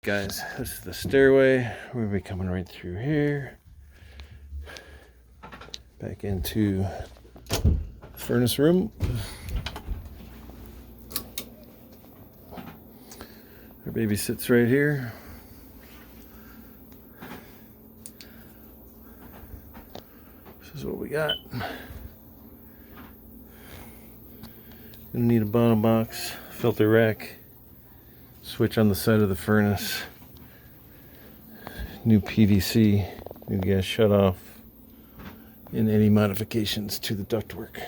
Guys, this is the stairway. We'll be coming right through here. Back into the furnace room. Our baby sits right here. This is what we got. Gonna need a bottom box, filter rack, switch on the side of the furnace, new PVC, new gas shutoff, and any modifications to the ductwork.